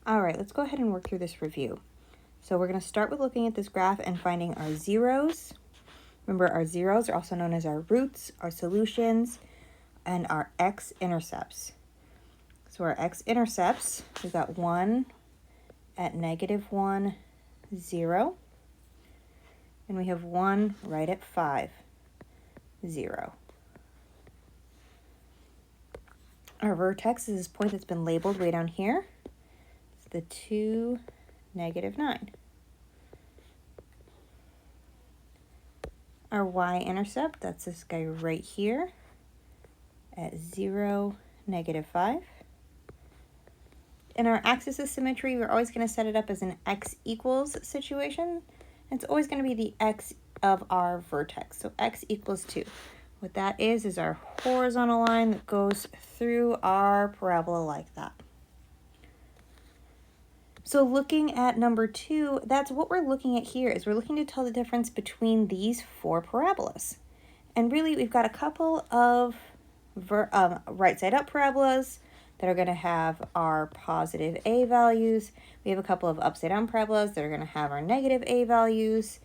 All right, let's go ahead and work through this review. So we're going to start with looking at this graph and finding our zeros. Remember, our zeros are also known as our roots, our solutions, and our x-intercepts. So our x-intercepts, we've got 1 at -1, 0. And we have 1 right at 5, 0. Our vertex is this point that's been labeled way down here. It's the 2, -9. Our y-intercept, that's this guy right here at 0, -5. In our axis of symmetry, we're always going to set it up as an x equals situation. It's always going to be the x of our vertex, so x equals 2. What that is our horizontal line that goes through our parabola like that. So looking at number 2, that's what we're looking at here, is we're looking to tell the difference between these 4 parabolas. And really, we've got a couple of right side up parabolas that are going to have our positive a values. We have a couple of upside down parabolas that are going to have our negative a values.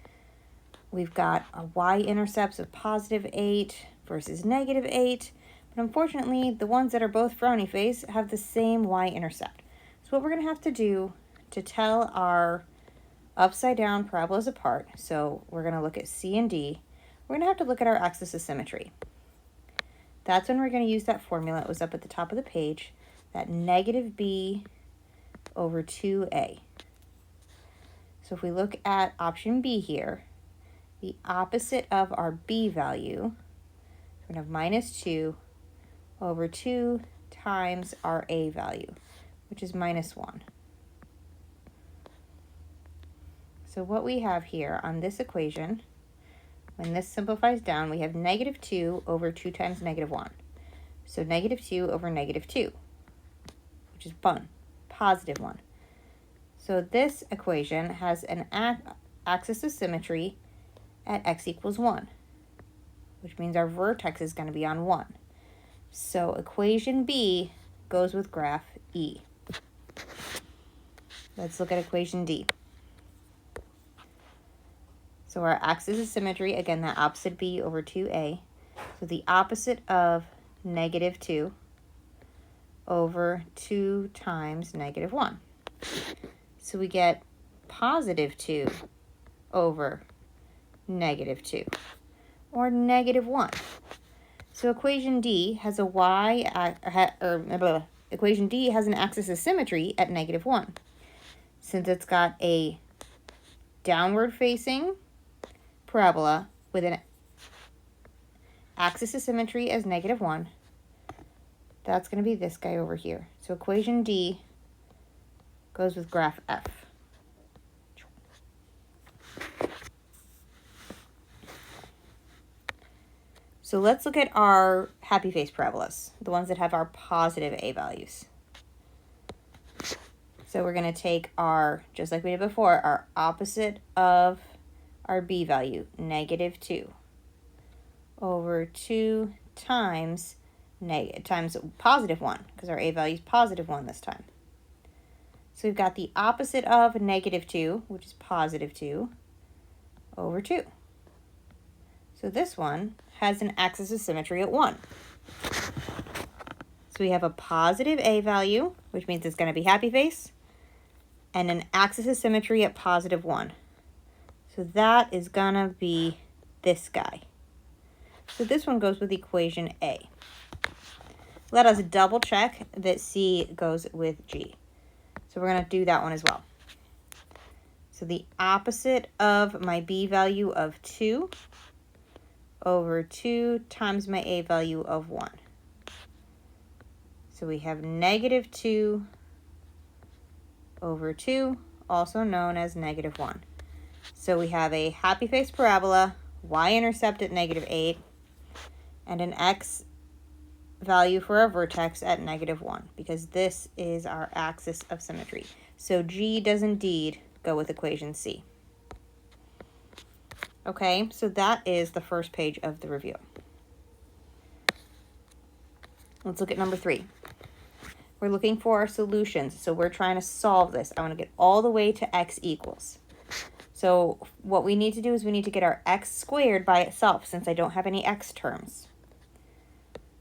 We've got a y-intercepts of +8 versus -8. But unfortunately, the ones that are both frowny face have the same y-intercept. So what we're going to have to do to tell our upside down parabolas apart, so we're going to look at C and D, we're going to have to look at our axis of symmetry. That's when we're going to use that formula. It was up at the top of the page, that -b over 2a. So if we look at option B here, the opposite of our b value, we're going to have -2 over 2 times our a value, which is -1. So what we have here on this equation, when this simplifies down, we have -2 over 2 times -1. So -2 over -2, which is +1. So this equation has an axis of symmetry at x equals 1, which means our vertex is going to be on 1. So equation B goes with graph E. Let's look at equation D. So our axis of symmetry, again, that opposite b over 2a. So the opposite of -2 over 2 times -1. So we get +2 over -2, or -1. So equation D has a equation D has an axis of symmetry at -1. Since it's got a downward facing parabola with an axis of symmetry as -1, that's going to be this guy over here. So equation D goes with graph F. So let's look at our happy face parabolas, the ones that have our positive a values. So we're going to take our, just like we did before, our opposite of our b value, -2, over 2 times +1, because our a value is +1 this time. So we've got the opposite of -2, which is +2, over 2. So this one has an axis of symmetry at 1. So we have a positive a value, which means it's going to be happy face, and an axis of symmetry at +1. So that is going to be this guy. So this one goes with equation A. Let us double check that C goes with G. So we're going to do that one as well. So the opposite of my B value of 2 over 2 times my A value of 1. So we have -2 over 2, also known as -1. So we have a happy face parabola, y-intercept at -8, and an x value for our vertex at -1, because this is our axis of symmetry. So G does indeed go with equation C. Okay, so that is the first page of the review. Let's look at number 3. We're looking for our solutions. So we're trying to solve this. I want to get all the way to x equals. So what we need to do is we need to get our x squared by itself since I don't have any x terms.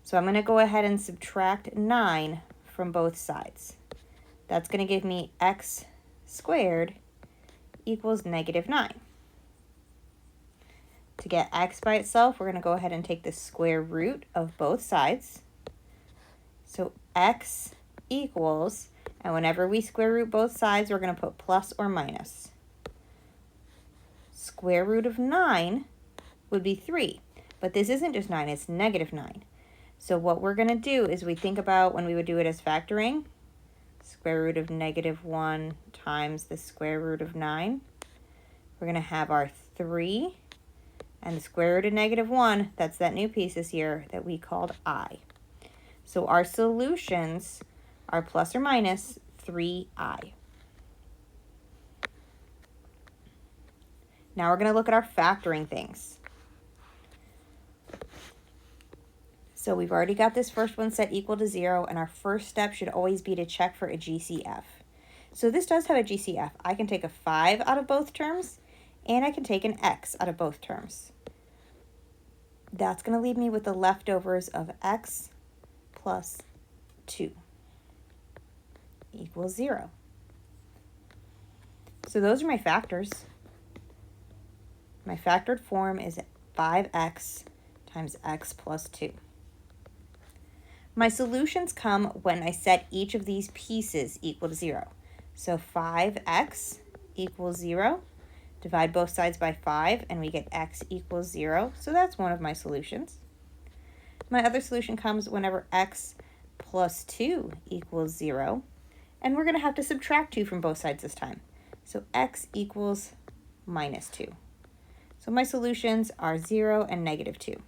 So I'm going to go ahead and subtract 9 from both sides. That's going to give me x squared equals -9. To get x by itself, we're going to go ahead and take the square root of both sides. So x equals, and whenever we square root both sides, we're going to put plus or minus. Square root of 9 would be 3, but this isn't just 9, it's -9. So what we're going to do is we think about when we would do it as factoring, square root of -1 times the square root of 9. We're going to have our 3, and the square root of -1, that's that new piece this year that we called I. So our solutions are plus or minus 3i. Now we're going to look at our factoring things. So we've already got this first one set equal to 0, and our first step should always be to check for a GCF. So this does have a GCF. I can take a 5 out of both terms, and I can take an x out of both terms. That's going to leave me with the leftovers of x plus 2 equals 0. So those are my factors. My factored form is 5x times x plus 2. My solutions come when I set each of these pieces equal to 0. So 5x equals 0. Divide both sides by 5, and we get x equals 0. So that's one of my solutions. My other solution comes whenever x plus 2 equals 0. And we're going to have to subtract 2 from both sides this time. So x equals -2. So my solutions are 0 and -2.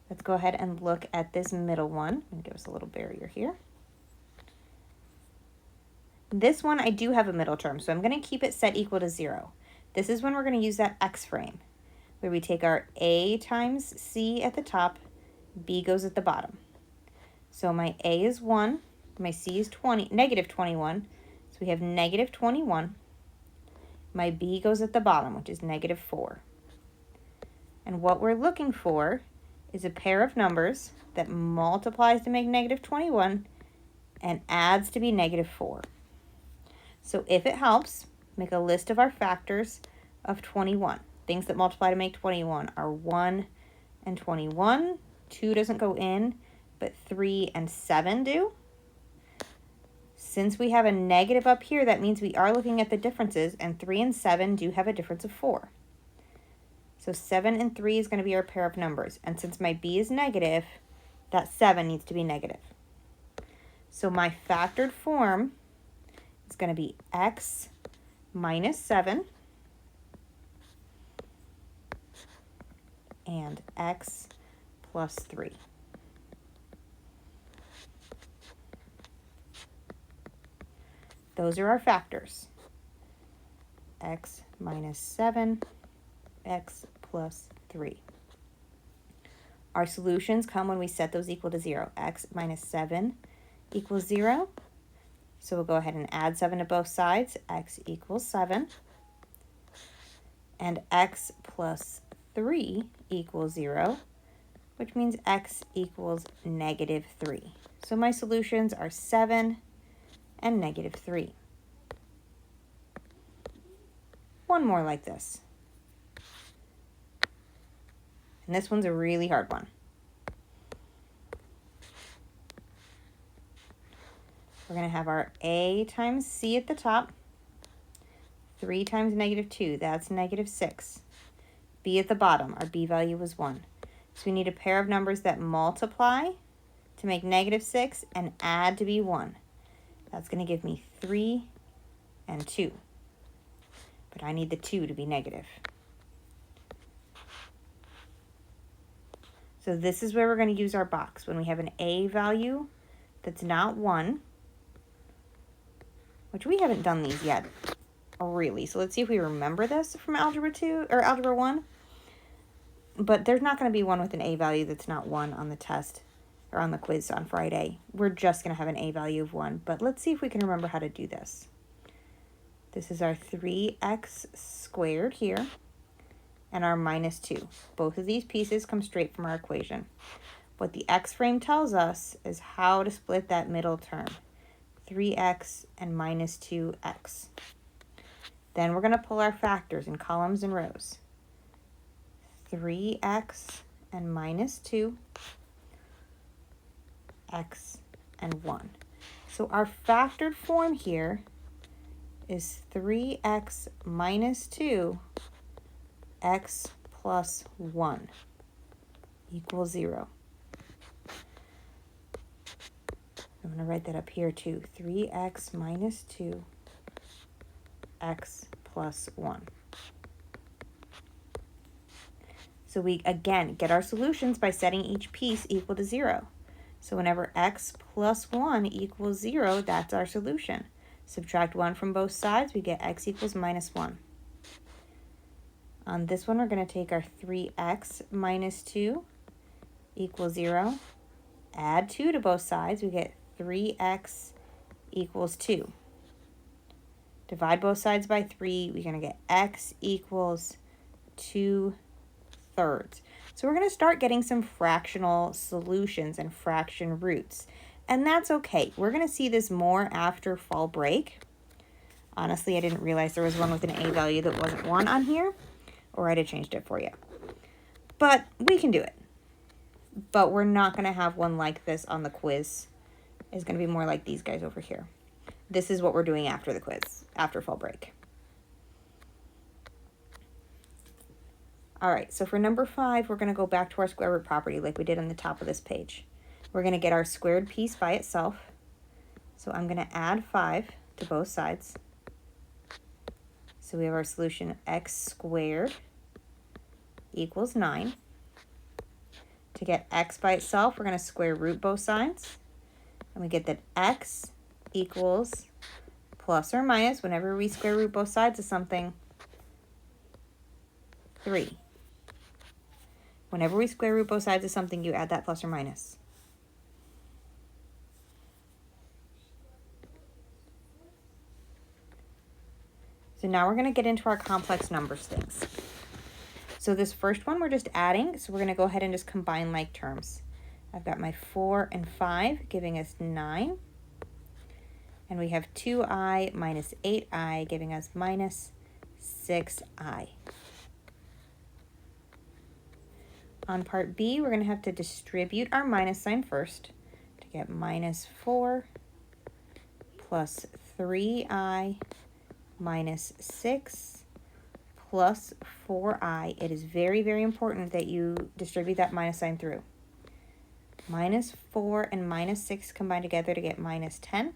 Let's go ahead and look at this middle one. I'm going to give us a little barrier here. This one, I do have a middle term, so I'm going to keep it set equal to 0. This is when we're going to use that x frame, where we take our a times c at the top, b goes at the bottom. So my a is 1, my c is -21, so we have -21. My b goes at the bottom, which is -4. And what we're looking for is a pair of numbers that multiplies to make -21 and adds to be -4. So if it helps, make a list of our factors of 21. Things that multiply to make 21 are 1 and 21. 2 doesn't go in, but 3 and 7 do. Since we have a negative up here, that means we are looking at the differences, and 3 and 7 do have a difference of 4. So 7 and 3 is going to be our pair of numbers. And since my b is negative, that 7 needs to be negative. So my factored form is going to be x minus 7 and x plus 3. Those are our factors. X minus 7, x plus 3. Our solutions come when we set those equal to 0. X minus 7 equals 0. So we'll go ahead and add 7 to both sides. X equals 7. And x plus 3 equals 0, which means x equals -3. So my solutions are 7 and -3. One more like this. And this one's a really hard one. We're going to have our a times c at the top. 3 times -2, that's -6. B at the bottom, our b value was 1. So we need a pair of numbers that multiply to make -6 and add to be 1. That's going to give me 3 and 2. But I need the 2 to be negative. So this is where we're going to use our box. When we have an a value that's not 1, which we haven't done these yet, really. So let's see if we remember this from Algebra 2 or Algebra 1. but there's not going to be one with an a value that's not 1 on the test or on the quiz on Friday. We're just going to have an a value of 1, but let's see if we can remember how to do this. This is our 3x squared here and our minus 2. Both of these pieces come straight from our equation. What the x frame tells us is how to split that middle term, 3x and minus 2x. Then we're going to pull our factors in columns and rows. 3x and minus 2, x and 1. So our factored form here is 3x minus 2, x plus 1 equals 0. I'm going to write that up here too. 3x minus 2, x plus 1. So we, again, get our solutions by setting each piece equal to 0. So whenever x plus 1 equals 0, that's our solution. Subtract 1 from both sides, we get x equals minus 1. On this one, we're going to take our 3x minus 2 equals 0. Add 2 to both sides, we get 3x equals 2. Divide both sides by 3, we're going to get x equals 2/3. So we're going to start getting some fractional solutions and fraction roots. And that's okay. We're going to see this more after fall break. Honestly, I didn't realize there was one with an a value that wasn't 1 on here, or I'd have changed it for you. But we can do it. But we're not going to have one like this on the quiz. It's going to be more like these guys over here. This is what we're doing after the quiz, after fall break. All right, so for number 5, we're going to go back to our square root property like we did on the top of this page. We're going to get our squared piece by itself. So I'm going to add 5 to both sides. So we have our solution x squared equals 9. To get x by itself, we're going to square root both sides. And we get that x equals plus or minus, whenever we square root both sides of something, 3. Whenever we square root both sides of something, you add that plus or minus. So now we're going to get into our complex numbers things. So this first one we're just adding, so we're going to go ahead and just combine like terms. I've got my 4 and 5 giving us 9. And we have 2i minus 8i giving us minus 6i. On part B, we're going to have to distribute our minus sign first to get minus 4 plus 3i minus 6 plus 4i. It is very, very important that you distribute that minus sign through. Minus 4 and minus 6 combine together to get minus 10.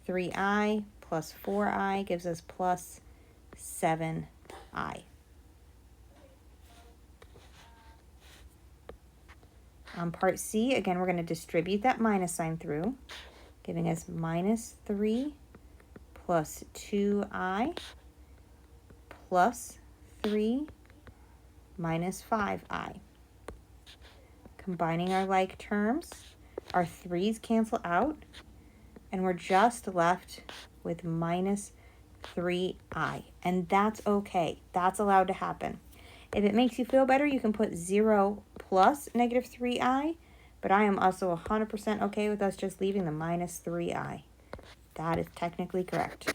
3i plus 4i gives us plus 7i. On part C, again, we're going to distribute that minus sign through, giving us minus 3 plus 2i plus 3 minus 5i. Combining our like terms, our 3's cancel out, and we're just left with minus 3i. And that's okay. That's allowed to happen. If it makes you feel better, you can put 0 plus negative 3i, but I am also 100% okay with us just leaving the minus 3i. That is technically correct.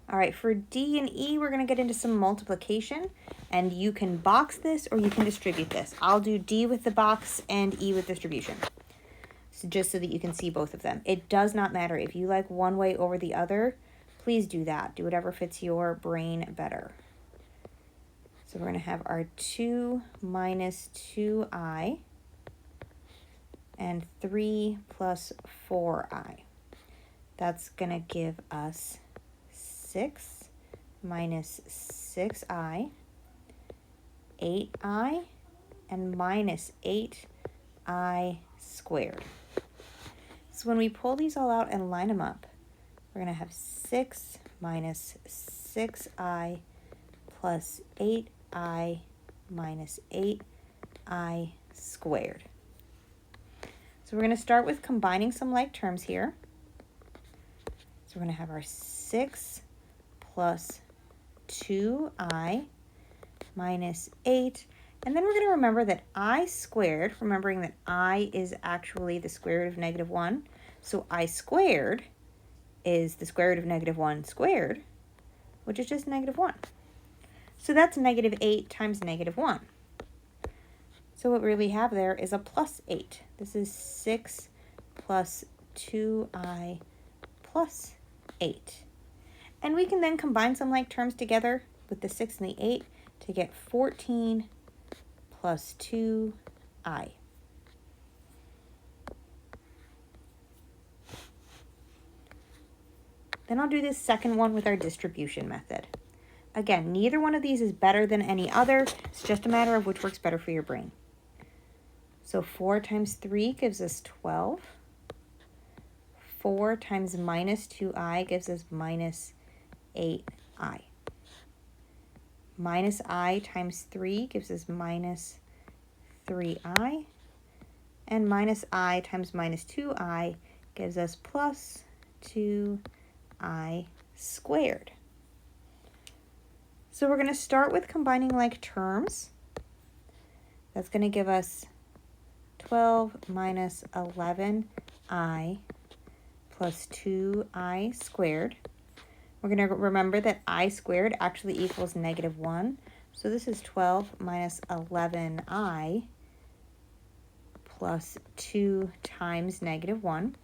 All right, for D and E, we're going to get into some multiplication, and you can box this or you can distribute this. I'll do D with the box and E with distribution, so just so that you can see both of them. It does not matter. If you like one way over the other, please do that. Do whatever fits your brain better. So we're going to have our 2 minus 2i and 3 plus 4i. That's going to give us 6 minus 6i, 8i, and minus 8i squared. So when we pull these all out and line them up, we're going to have 6 minus 6i plus 8i minus 8i squared. So we're going to start with combining some like terms here. So we're going to have our 6 plus 2i minus 8. And then we're going to remember that I squared, remembering that I is actually the square root of negative 1. So I squared is the square root of negative 1 squared, which is just negative 1. So that's negative 8 times negative 1. So what we really have there is a plus 8. This is 6 plus 2i plus 8. And we can then combine some like terms together with the 6 and the 8 to get 14 plus 2i. Then I'll do this second one with our distribution method. Again, neither one of these is better than any other. It's just a matter of which works better for your brain. So 4 times 3 gives us 12. 4 times minus 2i gives us minus 8i. Minus I times 3 gives us minus 3i. And minus I times minus 2i gives us plus 2i squared. So we're going to start with combining like terms. That's going to give us 12 minus 11i plus 2i squared. We're going to remember that I squared actually equals negative 1. So this is 12 minus 11i plus 2 times negative 1.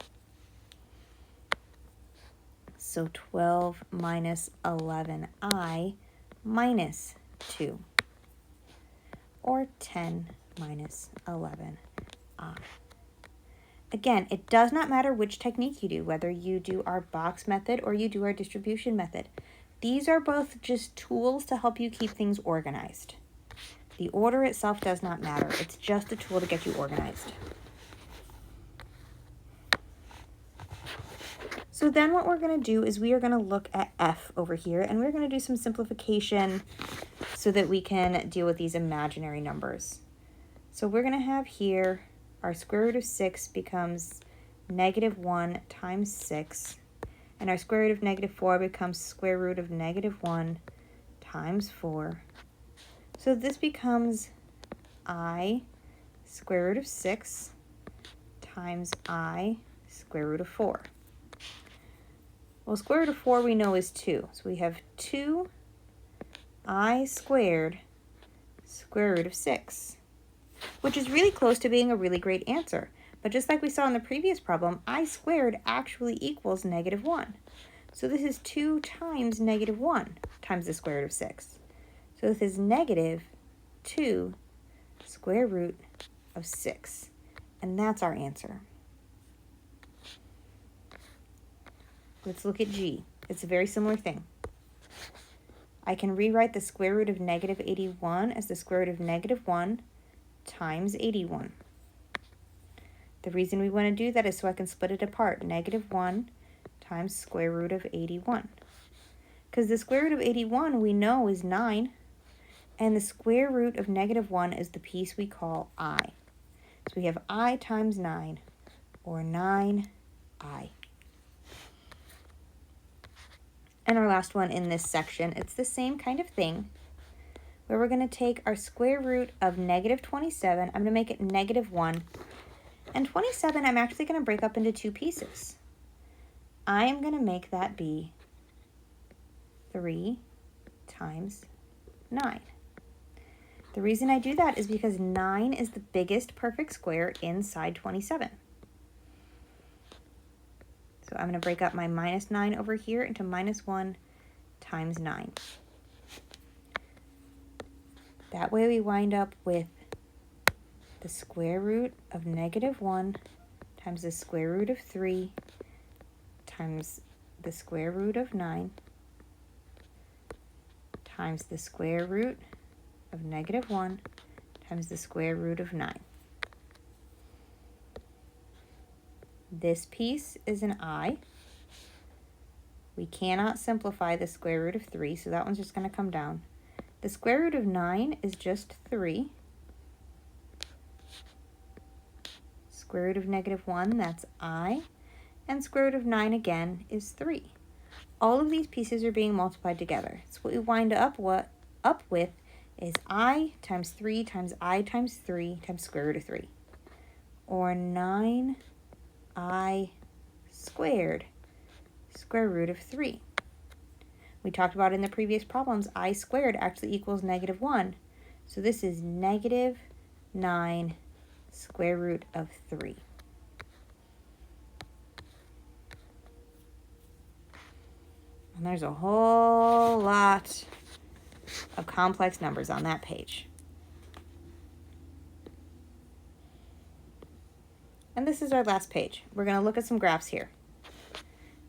So 12 minus 11i minus 2, or 10 minus 11i. Again, it does not matter which technique you do, whether you do our box method or you do our distribution method. These are both just tools to help you keep things organized. The order itself does not matter. It's just a tool to get you organized. So then what we're going to do is we are going to look at f over here, and we're going to do some simplification so that we can deal with these imaginary numbers. So we're going to have here our square root of 6 becomes negative 1 times 6, and our square root of negative 4 becomes square root of negative 1 times 4. So this becomes I square root of 6 times I square root of 4. Well, square root of 4 we know is 2. So we have 2i squared square root of 6, which is really close to being a really great answer. But just like we saw in the previous problem, I squared actually equals negative 1. So this is 2 times negative 1 times the square root of 6. So this is negative 2 square root of 6. And that's our answer. Let's look at G. It's a very similar thing. I can rewrite the square root of negative 81 as the square root of negative 1 times 81. The reason we want to do that is so I can split it apart. Negative 1 times square root of 81. Because the square root of 81 we know is 9, and the square root of negative 1 is the piece we call I. So we have I times 9, or 9i. And our last one in this section, it's the same kind of thing, where we're going to take our square root of negative 27. I'm going to make it negative 1. And 27, I'm actually going to break up into two pieces. I am going to make that be 3 times 9. The reason I do that is because 9 is the biggest perfect square inside 27. So I'm going to break up my minus 9 over here into minus 1 times 9. That way we wind up with the square root of negative 1 times the square root of 3 times the square root of 9 times the square root of negative 1 times the square root of 9. This piece is an I. We cannot simplify the square root of 3, so that one's just going to come down. The square root of 9 is just 3. Square root of -1, that's I. And square root of 9 again is 3. All of these pieces are being multiplied together. So what we wind up with is I times 3 times I times 3 times square root of 3. Or 9I squared square root of 3. We talked about in the previous problems, I squared actually equals -1. So this is -9 square root of 3. And there's a whole lot of complex numbers on that page. And this is our last page. We're going to look at some graphs here.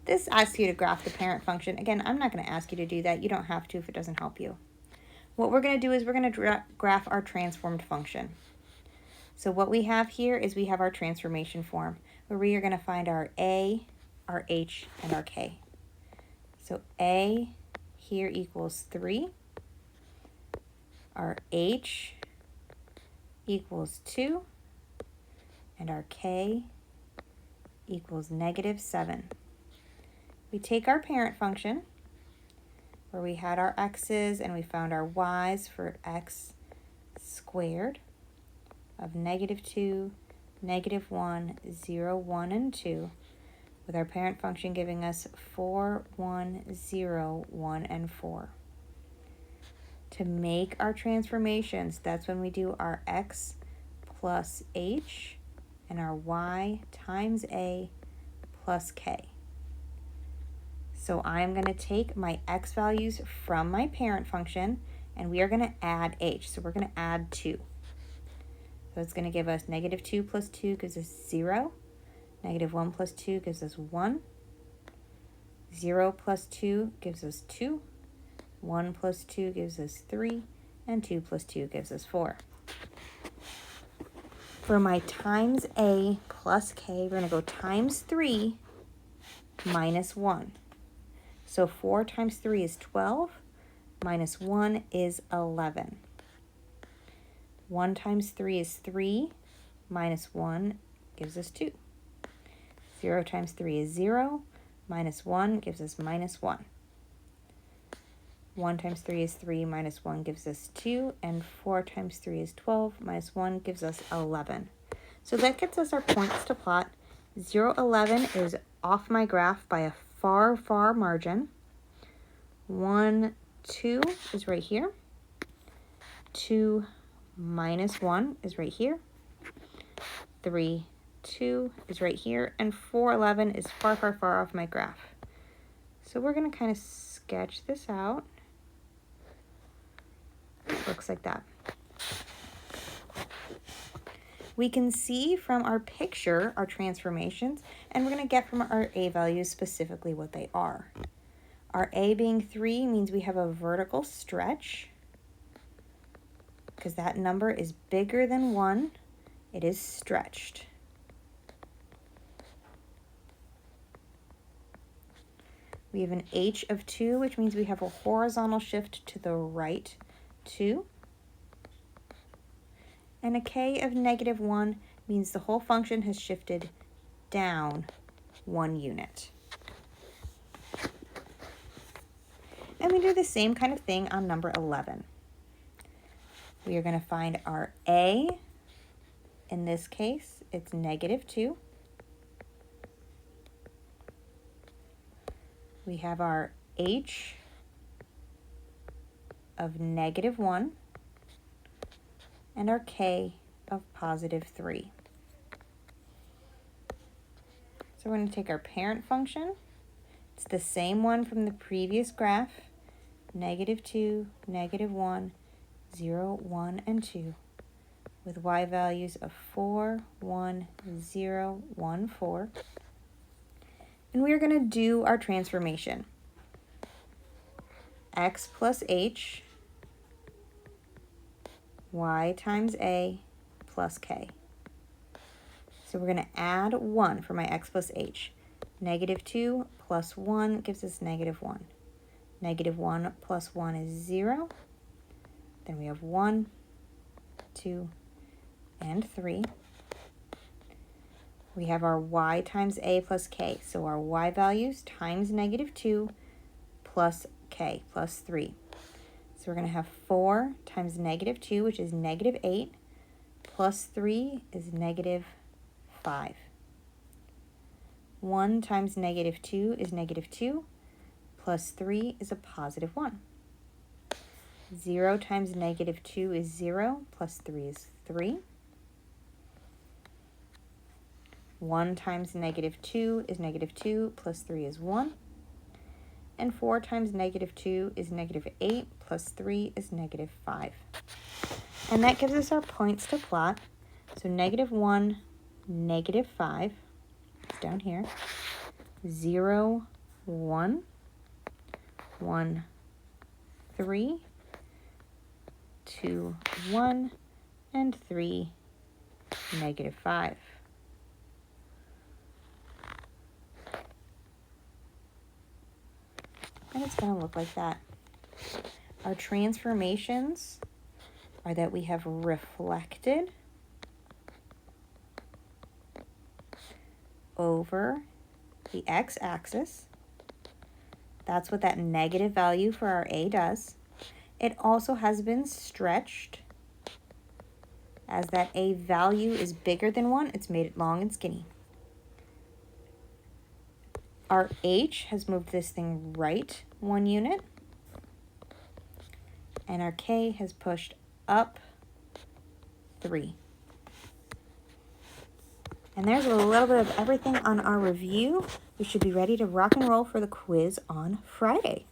This asks you to graph the parent function. Again, I'm not going to ask you to do that. You don't have to if it doesn't help you. What we're going to do is we're going to graph our transformed function. So what we have here is we have our transformation form, where we are going to find our A, our H, and our K. So A here equals 3. Our H equals 2. And our K equals -7. We take our parent function, where we had our x's and we found our y's for x squared of -2, -1, 0, 1, and 2, with our parent function giving us 4, 1, 0, 1, and 4. To make our transformations, that's when we do our x plus h and our y times a plus k. So I'm going to take my x values from my parent function, and we are going to add h. So we're going to add 2. So it's going to give us -2 plus 2 gives us 0. -1 plus 2 gives us 1. 0 plus 2 gives us 2. 1 plus 2 gives us 3. And 2 plus 2 gives us 4. For my times a plus k, we're going to go times 3 minus 1. So 4 times 3 is 12, minus 1 is 11. 1 times 3 is 3, minus 1 gives us 2. 0 times 3 is 0, minus 1 gives us -1. 1 times 3 is 3, minus 1 gives us 2, and 4 times 3 is 12, minus 1 gives us 11. So that gets us our points to plot. 0, 11 is off my graph by a far, far margin. 1, 2 is right here. 2 minus 1 is right here. 3, 2 is right here. And 4, 11 is far, far, far off my graph. So we're going to kind of sketch this out. Looks like that. We can see from our picture our transformations, and we're going to get from our a values specifically what they are. Our a being 3 means we have a vertical stretch, because that number is bigger than 1. It is stretched. We have an h of 2, which means we have a horizontal shift to the right 2. And a k of -1 means the whole function has shifted down 1 unit. And we do the same kind of thing on number 11. We are going to find our a. In this case, it's -2. We have our h of -1. And our k of +3. So we're going to take our parent function. It's the same one from the previous graph. -2, -1, 0, 1, and 2. With y values of 4, 1, 0, 1, 4. And we're going to do our transformation. X plus h, y times a plus k. So we're going to add 1 for my x plus h. -2 plus 1 gives us -1. -1 plus 1 is 0. Then we have 1, 2, and 3. We have our y times a plus k. So our y values times -2 plus k plus 3. So we're going to have 4 times -2, which is -8, plus 3 is -5. 1 times -2 is -2, plus 3 is a positive 1. 0 times -2 is 0, plus 3 is 3. 1 times -2 is -2, plus 3 is 1. And 4 times -2 is -8, plus 3 is -5. And that gives us our points to plot. So -1, -5, it's down here. 0, 1, 1, 3, 2, 1, and 3, -5. And it's going to look like that. Our transformations are that we have reflected over the x-axis. That's what that negative value for our a does. It also has been stretched. As that a value is bigger than 1, it's made it long and skinny. Our h has moved this thing right 1 unit. And our k has pushed up 3. And there's a little bit of everything on our review. We should be ready to rock and roll for the quiz on Friday.